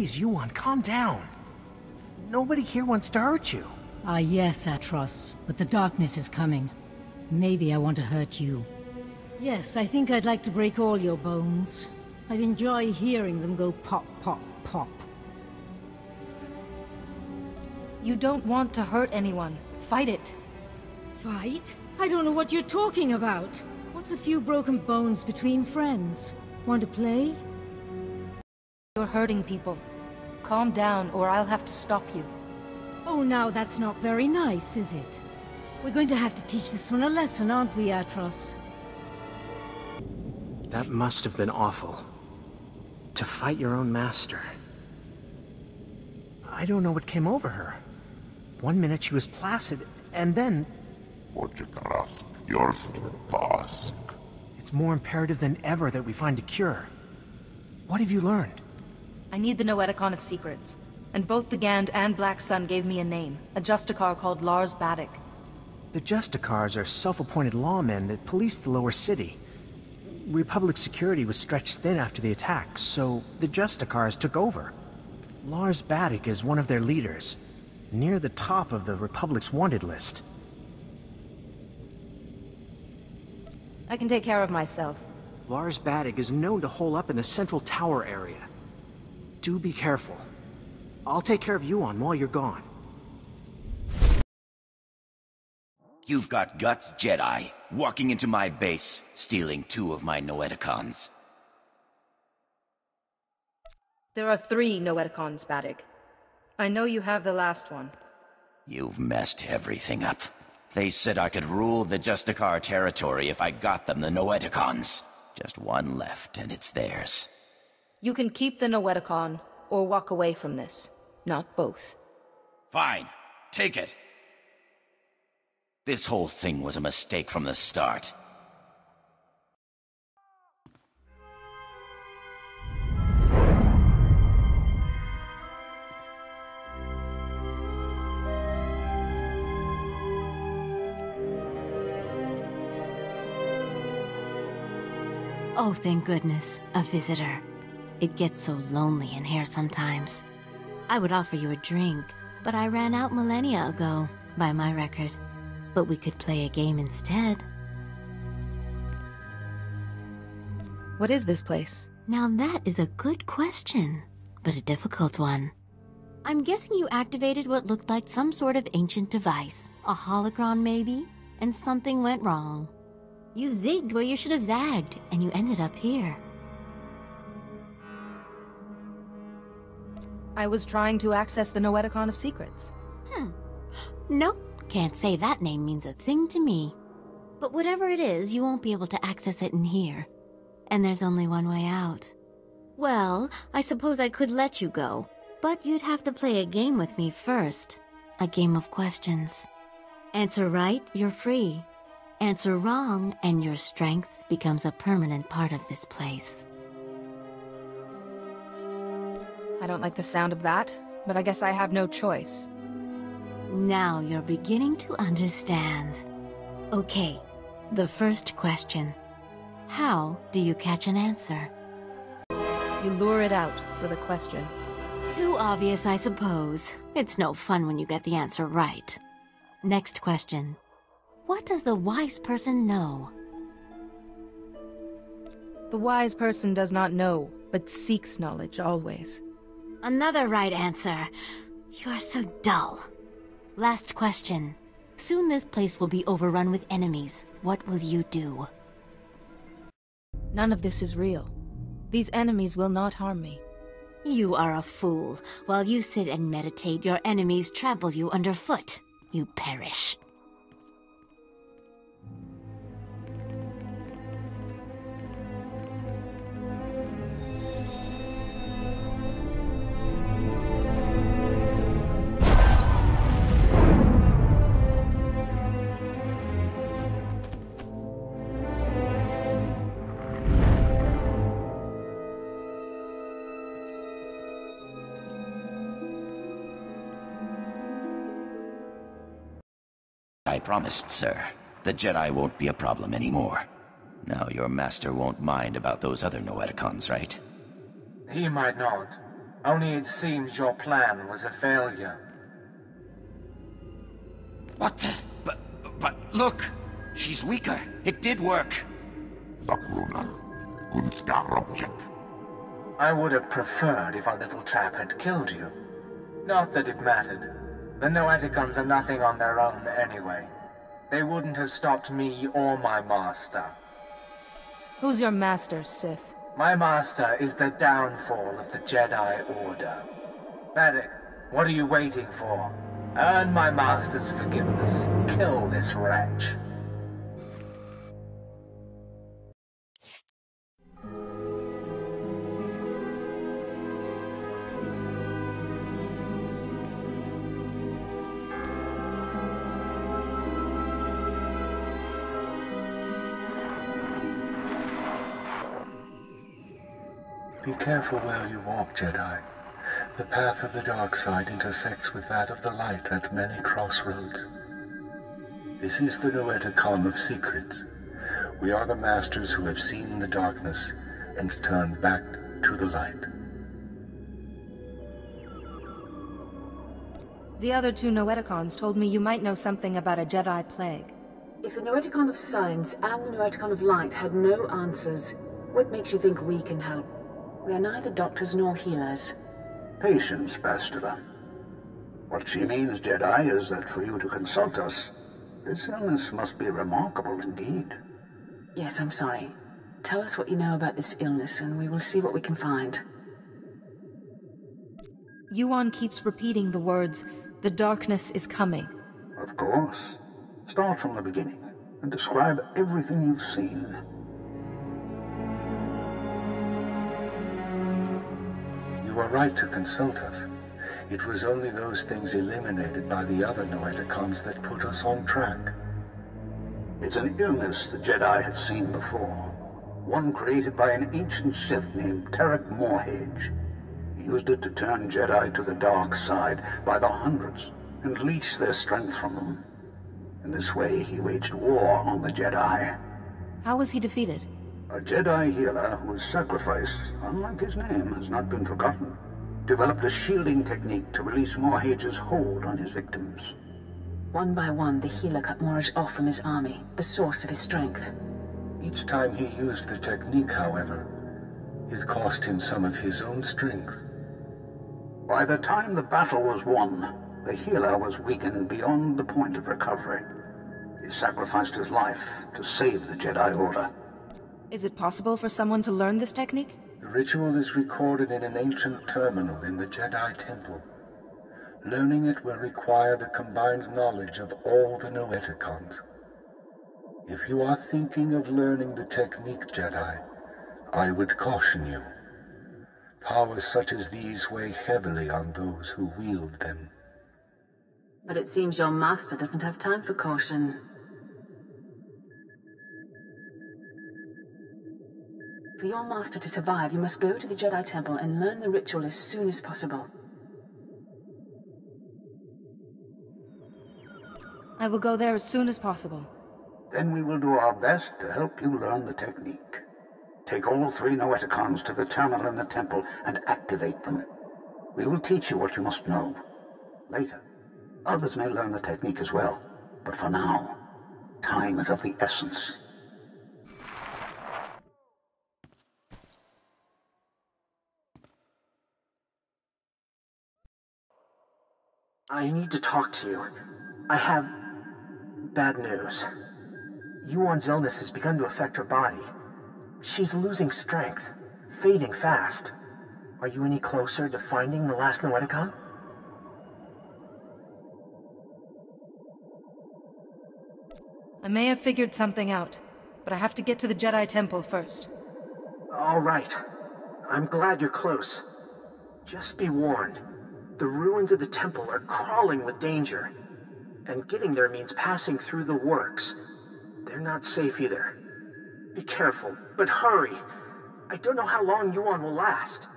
Please, Yuan, calm down. Nobody here wants to hurt you. Ah yes, Atros, but the darkness is coming. Maybe I want to hurt you. Yes, I think I'd like to break all your bones. I'd enjoy hearing them go pop, pop, pop. You don't want to hurt anyone. Fight it. Fight? I don't know what you're talking about. What's a few broken bones between friends? Want to play? You're hurting people. Calm down, or I'll have to stop you. Oh, now that's not very nice, is it? We're going to have to teach this one a lesson, aren't we, Atros? That must have been awful. To fight your own master. I don't know what came over her. One minute she was placid, and then... It's more imperative than ever that we find a cure. What have you learned? I need the Noeticon of Secrets. And both the Gand and Black Sun gave me a name. A Justicar called Lars Baddock. The Justicars are self-appointed lawmen that police the lower city. Republic security was stretched thin after the attack, so the Justicars took over. Lars Baddock is one of their leaders, near the top of the Republic's wanted list. I can take care of myself. Lars Baddock is known to hole up in the central tower area. Do be careful. I'll take care of Yuan while you're gone. You've got guts, Jedi. Walking into my base, stealing 2 of my Noeticons. There are 3 Noeticons, Baddock. I know you have the last one. You've messed everything up. They said I could rule the Justicar territory if I got them the Noeticons. Just one left, and it's theirs. You can keep the Noeticon, or walk away from this. Not both. Fine. Take it. This whole thing was a mistake from the start. Oh, thank goodness, a visitor. It gets so lonely in here sometimes. I would offer you a drink, but I ran out millennia ago, by my record. But we could play a game instead. What is this place? Now that is a good question, but a difficult one. I'm guessing you activated what looked like some sort of ancient device. A holocron maybe? And something went wrong. You zigged where you should have zagged, and you ended up here. I was trying to access the Noeticon of Secrets. Nope, can't say that name means a thing to me. But whatever it is, you won't be able to access it in here. And there's only one way out. Well, I suppose I could let you go, but you'd have to play a game with me first. A game of questions. Answer right, you're free. Answer wrong, and your strength becomes a permanent part of this place. I don't like the sound of that, but I guess I have no choice. Now you're beginning to understand. Okay, the first question. How do you catch an answer? You lure it out with a question. Too obvious, I suppose. It's no fun when you get the answer right. Next question. What does the wise person know? The wise person does not know, but seeks knowledge always. Another right answer. You are so dull. Last question. Soon this place will be overrun with enemies. What will you do? None of this is real. These enemies will not harm me. You are a fool. While you sit and meditate, your enemies trample you underfoot. You perish. I promised, sir. The Jedi won't be a problem anymore. Now your master won't mind about those other Noeticons, right? He might not. Only it seems your plan was a failure. What the? But look! She's weaker. It did work. I would have preferred if our little trap had killed you. Not that it mattered. The Noeticons are nothing on their own anyway. They wouldn't have stopped me or my master. Who's your master, Sith? My master is the downfall of the Jedi Order. Paddock, what are you waiting for? Earn my master's forgiveness. Kill this wretch. Be careful where you walk, Jedi. The path of the dark side intersects with that of the light at many crossroads. This is the Noeticon of Secrets. We are the masters who have seen the darkness and turned back to the light. The other two Noeticons told me you might know something about a Jedi plague. If the Noeticon of Science and the Noeticon of Light had no answers, what makes you think we can help? We are neither doctors nor healers. Patience, Bastila. What she means, Jedi, is that for you to consult us, this illness must be remarkable indeed. Yes, I'm sorry. Tell us what you know about this illness, and we will see what we can find. Yuan keeps repeating the words, "The darkness is coming." Of course. Start from the beginning, and describe everything you've seen. You are right to consult us. It was only those things eliminated by the other Noeticons that put us on track. It's an illness the Jedi have seen before. One created by an ancient Sith named Tarek Morhage. He used it to turn Jedi to the dark side by the hundreds and leech their strength from them. In this way, he waged war on the Jedi. How was he defeated? A Jedi healer whose sacrifice, unlike his name, has not been forgotten, developed a shielding technique to release Morhage's hold on his victims. One by one, the healer cut Morage off from his army, the source of his strength. Each time he used the technique, however, it cost him some of his own strength. By the time the battle was won, the healer was weakened beyond the point of recovery. He sacrificed his life to save the Jedi Order. Is it possible for someone to learn this technique? The ritual is recorded in an ancient terminal in the Jedi Temple. Learning it will require the combined knowledge of all the Noeticons. If you are thinking of learning the technique, Jedi, I would caution you. Powers such as these weigh heavily on those who wield them. But it seems your master doesn't have time for caution. For your master to survive, you must go to the Jedi Temple and learn the ritual as soon as possible. I will go there as soon as possible. Then we will do our best to help you learn the technique. Take all 3 Noeticons to the terminal in the temple and activate them. We will teach you what you must know. Later, others may learn the technique as well. But for now, time is of the essence. I need to talk to you. I have bad news. Yuan's illness has begun to affect her body. She's losing strength, fading fast. Are you any closer to finding the last Noeticon? I may have figured something out, but I have to get to the Jedi Temple first. All right. I'm glad you're close. Just be warned. The ruins of the temple are crawling with danger. And getting there means passing through the works. They're not safe either. Be careful, but hurry. I don't know how long Yuan will last.